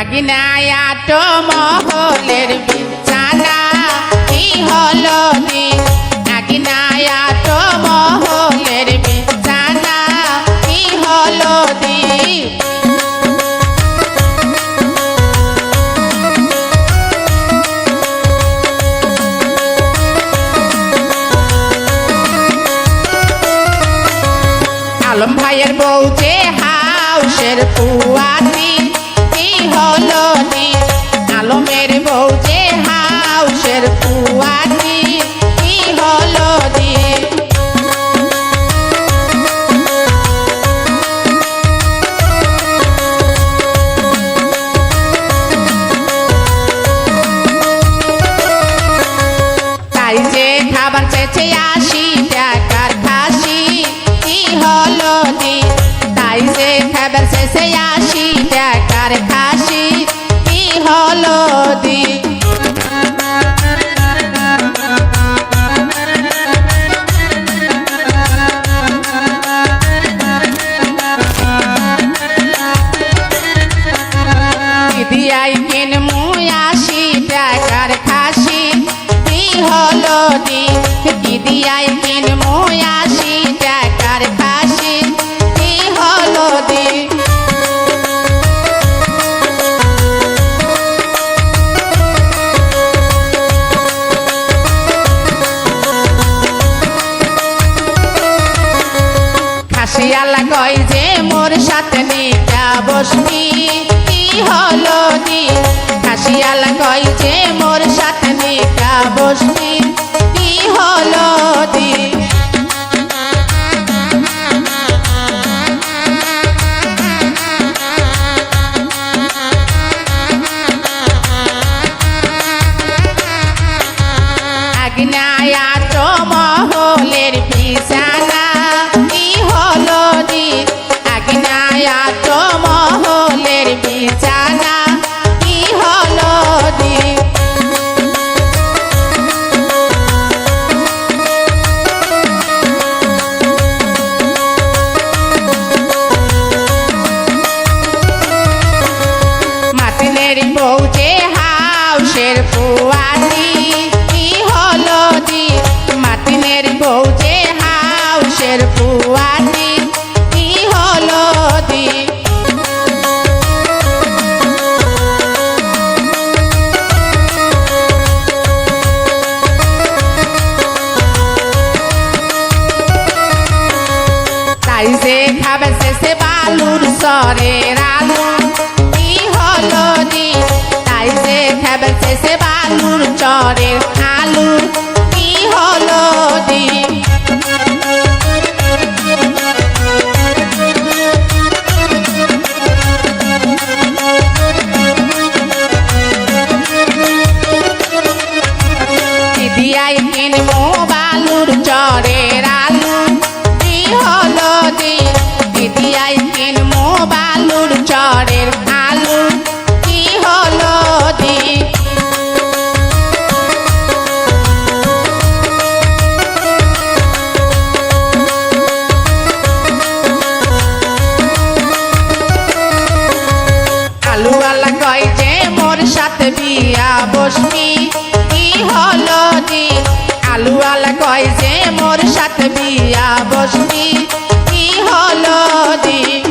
আগ্নেয়াত মহলের বিছানা কি হলো দিন আগ্নেয়াত মহলের বিছানা কি হলো দিন আলম ভাইয়ের বউ যে হাউসের পুয়াতি কি হলো দিন আলমের বউ যে হাউসের পুয়াতি কি হলো দিন তাই যে খাবার চেয়েছে 80 টাকার খাসি কি হলো দিন তাই যে খাবার চেয়েছে 80 টাকার খাসি কি হলো দিন দিয়াই কিনমু 80 টাকার খাসি কি হলো দিন কি দিয়াই কিনমু 80 টাকার খাসি কি হলো দিন খাসিয়ালা কয় যে মোর সাথে নিকা বসবি কি হলো দিন খাসিয়ালা কয় যে মোর সাথে নিকা বসবি কি হলো দিন আগ্নেয়াত মহলের বিছানা কি হলো দিন আগ্নেয়াত মহলের বিছানা কি হলো দিন মাতিনের বউ যে হাউসের পুয়াতি কি হলো দিন মাতিনের বউ যে হাউসের পুয়াতি কি হলো দিন তাই যে খাবে শেষে বালুর সরের আলু কি হলো দিন তাই যে খাবে শেষে বালুর চরের আলু কি হলো দিন দিয়াই কিনমু বালুর চরের আলু কি হলো দিন দিদিয়াই কিনমু বালুর চরের আলু কি হলো দিন আলুওয়ালা কয় যে মোর সাথে বিয়া বসবি কি হলো দিন আলুওয়ালা কয় যে মোর সাথে বিয়া বসবি কি হলো দিন